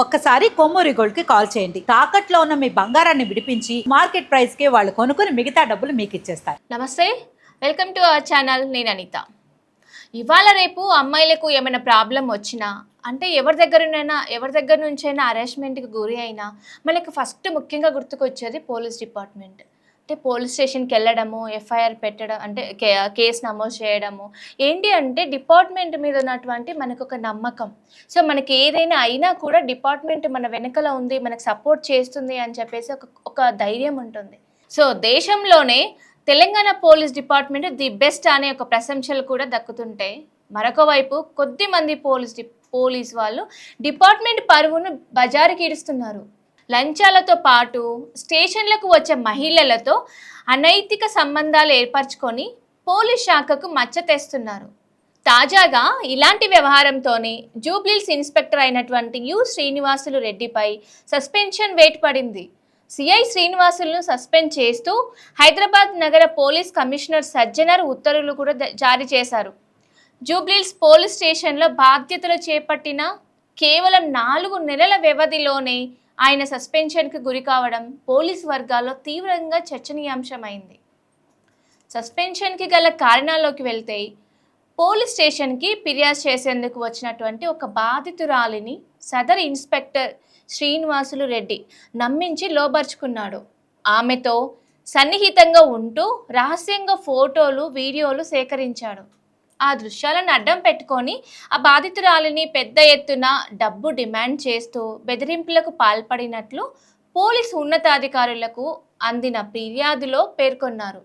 ఒక్కసారి కొమ్మూరి గోల్డ్ కి కాల్ చేయండి. తాకట్లో ఉన్న మీ బంగారాన్ని విడిపించి మార్కెట్ ప్రైస్ కి వాళ్ళు కొనుక్కుని మిగతా డబ్బులు మీకు ఇచ్చేస్తారు. నమస్తే, వెల్కమ్ టు అవర్ ఛానల్. నేను అనిత. ఇవాళ రేపు అమ్మాయిలకు ఏమైనా ప్రాబ్లం వచ్చినా అంటే ఎవరి దగ్గర నుంచైనా హరాస్మెంట్కి గురి అయినా మనకు ఫస్ట్ ముఖ్యంగా గుర్తుకొచ్చేది పోలీస్ డిపార్ట్మెంట్. అంటే పోలీస్ స్టేషన్కి వెళ్ళడము, ఎఫ్ఐఆర్ పెట్టడం, అంటే కేసు నమోదు చేయడము. ఏంటి అంటే డిపార్ట్మెంట్ మీద ఉన్నటువంటి మనకు ఒక నమ్మకం. సో మనకి ఏదైనా అయినా కూడా డిపార్ట్మెంట్ మన వెనకల ఉంది, మనకు సపోర్ట్ చేస్తుంది అని చెప్పేసి ఒక ధైర్యం ఉంటుంది. సో దేశంలోనే Telangana police department the best అనే ఒక ప్రశంసలు కూడా దక్కుతుంటాయి. మరొక వైపు కొద్ది మంది పోలీస్ వాళ్ళు డిపార్ట్మెంట్ పరువును బజారుకి ఈడుస్తున్నారు. లంచాలతో పాటు స్టేషన్లకు వచ్చే మహిళలతో అనైతిక సంబంధాలు ఏర్పరచుకొని పోలీస్ శాఖకు మచ్చ తెస్తున్నారు. తాజాగా ఇలాంటి వ్యవహారంతోనే జూబ్లీహిల్స్ ఇన్స్పెక్టర్ అయినటువంటి యు శ్రీనివాసులు రెడ్డిపై సస్పెన్షన్ వేటు పడింది. సిఐ శ్రీనివాసులను సస్పెండ్ చేస్తూ హైదరాబాద్ నగర పోలీస్ కమిషనర్ సజ్జనర్ ఉత్తర్వులు కూడా జారీ చేశారు. జూబ్లీహిల్స్ పోలీస్ స్టేషన్లో బాధ్యతలు చేపట్టిన కేవలం 4 నెలల వ్యవధిలోనే ఆయన సస్పెన్షన్కి గురి కావడం పోలీస్ వర్గాల్లో తీవ్రంగా చర్చనీయాంశమైంది. సస్పెన్షన్కి గల కారణాల్లోకి వెళ్తే పోలీస్ స్టేషన్కి ఫిర్యాదు చేసేందుకు వచ్చినటువంటి ఒక బాధితురాలిని సదర్ ఇన్స్పెక్టర్ శ్రీనివాసులు రెడ్డి నమ్మించి లోబర్చుకున్నాడు. ఆమెతో సన్నిహితంగా ఉంటూ రహస్యంగా ఫోటోలు, వీడియోలు సేకరించాడు. ఆ దృశ్యాలను అడ్డం పెట్టుకొని ఆ బాధితురాలిని పెద్ద ఎత్తున డబ్బు డిమాండ్ చేస్తూ బెదిరింపులకు పాల్పడినట్లు పోలీసు ఉన్నతాధికారులకు అందిన ఫిర్యాదులో పేర్కొన్నారు.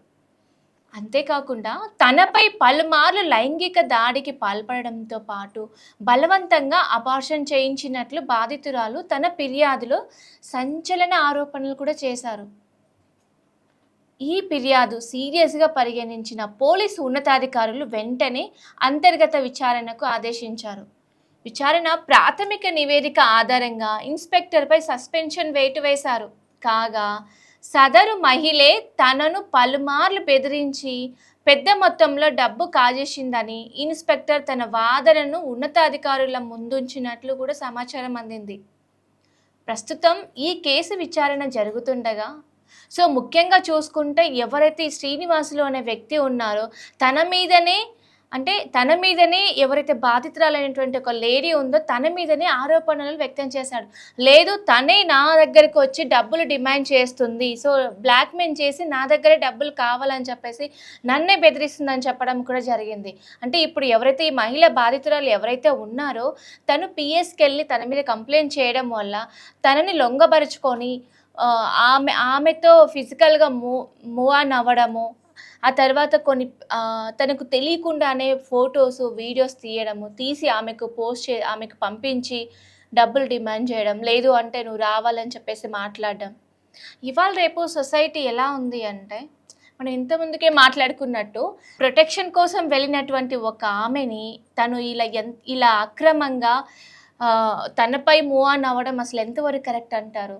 అంతేకాకుండా తనపై పలుమార్లు లైంగిక దాడికి పాల్పడడంతో పాటు బలవంతంగా అబార్షన్ చేయించినట్లు బాధితురాలు తన ఫిర్యాదులో సంచలన ఆరోపణలు కూడా చేశారు. ఈ ఫిర్యాదు సీరియస్గా పరిగణించిన పోలీసు ఉన్నతాధికారులు వెంటనే అంతర్గత విచారణకు ఆదేశించారు. విచారణ ప్రాథమిక నివేదిక ఆధారంగా ఇన్స్పెక్టర్పై సస్పెన్షన్ వేటు వేశారు. కాగా సదరు మహిళే తనను పలుమార్లు బెదిరించి పెద్ద మొత్తంలో డబ్బు కాజేసిందని ఇన్స్పెక్టర్ తన వాదనను ఉన్నతాధికారుల ముందుంచినట్లు కూడా సమాచారం అందింది. ప్రస్తుతం ఈ కేసు విచారణ జరుగుతుండగా సో ముఖ్యంగా చూసుకుంటే ఎవరైతే ఈ శ్రీనివాసులు అనే వ్యక్తి ఉన్నారో తన మీదనే ఎవరైతే బాధితురాలైనటువంటి ఒక లేడీ ఉందో తన మీదనే ఆరోపణలు వ్యక్తం చేశాడు. లేదు, తనే నా దగ్గరికి వచ్చి డబ్బులు డిమాండ్ చేస్తుంది, సో బ్లాక్మెయిల్ చేసి నా దగ్గరే డబ్బులు కావాలని చెప్పేసి నన్నే బెదిరిస్తుందని చెప్పడం కూడా జరిగింది. అంటే ఇప్పుడు ఎవరైతే ఈ మహిళ బాధితురాలు ఎవరైతే ఉన్నారో తను పిఎస్కి వెళ్ళి తన మీద కంప్లైంట్ చేయడం వల్ల తనని లొంగబరుచుకొని ఆమెతో ఫిజికల్గా మూవ్ ఆన్ అవ్వడము, ఆ తర్వాత కొన్ని తనకు తెలియకుండానే ఫొటోస్, వీడియోస్ తీసి ఆమెకు పంపించి డబ్బులు డిమాండ్ చేయడం, లేదు అంటే నువ్వు రావాలని చెప్పేసి మాట్లాడడం. ఇవాళ రేపు సొసైటీ ఎలా ఉంది అంటే మనం ఇంతకుముందుకే మాట్లాడుకున్నట్టు ప్రొటెక్షన్ కోసం వెళ్ళినటువంటి ఒక ఆమెని తను ఇలా అక్రమంగా తనపై మూవ్ ఆన్ అవ్వడం అసలు ఎంతవరకు కరెక్ట్ అంటారు?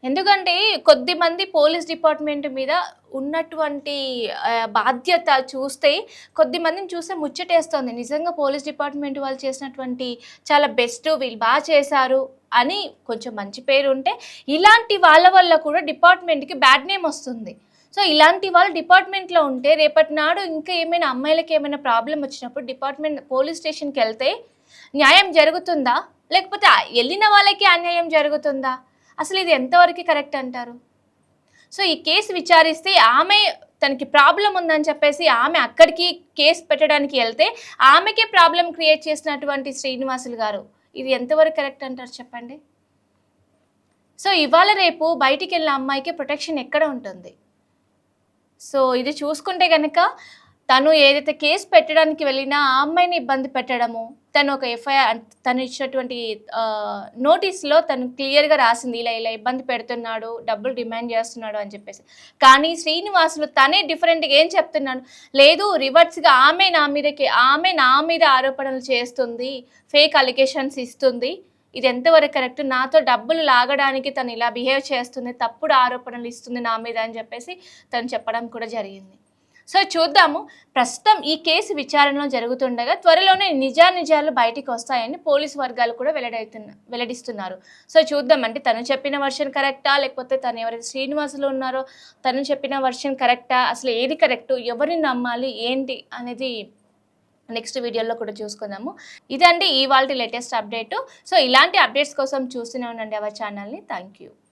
ఎందుకంటే కొద్దిమంది పోలీస్ డిపార్ట్మెంట్ మీద ఉన్నటువంటి బాధ్యత చూస్తే కొద్దిమందిని చూస్తే ముచ్చటేస్తుంది. నిజంగా పోలీస్ డిపార్ట్మెంట్ వాళ్ళు చేసినటువంటి చాలా బెస్ట్, వీళ్ళు బాగా చేశారు అని కొంచెం మంచి పేరు ఉంటే ఇలాంటి వాళ్ళ వల్ల కూడా డిపార్ట్మెంట్కి బ్యాడ్ నేమ్ వస్తుంది. సో ఇలాంటి వాళ్ళు డిపార్ట్మెంట్లో ఉంటే రేపటి నాడు ఇంకా ఏమైనా అమ్మాయిలకి ఏమైనా ప్రాబ్లం వచ్చినప్పుడు పోలీస్ స్టేషన్కి వెళ్తే న్యాయం జరుగుతుందా, లేకపోతే వెళ్ళిన వాళ్ళకి అన్యాయం జరుగుతుందా? అసలు ఇది ఎంతవరకు కరెక్ట్ అంటారు? సో ఈ కేసు విచారిస్తే తనకి ప్రాబ్లం ఉందని చెప్పేసి ఆమె అక్కడికి కేసు పెట్టడానికి వెళ్తే ఆమెకే ప్రాబ్లం క్రియేట్ చేసినటువంటి శ్రీనివాసులు గారు, ఇది ఎంతవరకు కరెక్ట్ అంటారు చెప్పండి? సో ఇవాళ రేపు బయటికి వెళ్ళిన అమ్మాయికి ప్రొటెక్షన్ ఎక్కడ ఉంటుంది? సో ఇది చూసుకుంటే కనుక తను ఏదైతే కేసు పెట్టడానికి వెళ్ళినా ఆ అమ్మాయిని ఇబ్బంది పెట్టడము, తను ఒక ఎఫ్ఐఆర్ తను ఇచ్చినటువంటి నోటీస్లో తను క్లియర్గా రాసింది ఇలా ఇబ్బంది పెడుతున్నాడు, డబ్బులు డిమాండ్ చేస్తున్నాడు అని చెప్పేసి. కానీ శ్రీనివాసులు తనే డిఫరెంట్గా ఏం చెప్తున్నాడు, లేదు రివర్స్గా ఆమె నా మీద ఆరోపణలు చేస్తుంది, ఫేక్ అలిగేషన్స్ ఇస్తుంది, ఇది ఎంతవరకు కరెక్ట్, నాతో డబ్బులు లాగడానికి తను ఇలా బిహేవ్ చేస్తుంది, తప్పుడు ఆరోపణలు ఇస్తుంది నా మీద అని చెప్పేసి తను చెప్పడం కూడా జరిగింది. సో చూద్దాము. ప్రస్తుతం ఈ కేసు విచారణలో జరుగుతుండగా త్వరలోనే నిజాలు బయటికి వస్తాయని పోలీసు వర్గాలు కూడా వెల్లడిస్తున్నారు. సో చూద్దాం, అంటే తను చెప్పిన వర్షన్ కరెక్టా, లేకపోతే తను ఎవరైతే శ్రీనివాసులు ఉన్నారో తను చెప్పిన వర్షన్ కరెక్టా, అసలు ఏది కరెక్టు, ఎవరిని నమ్మాలి ఏంటి అనేది నెక్స్ట్ వీడియోలో కూడా చూసుకుందాము. ఇదండి ఇవాల్టి లేటెస్ట్ అప్డేటు. సో ఇలాంటి అప్డేట్స్ కోసం చూస్తూనే ఉండండి అవర్ ఛానల్ని. Thank you.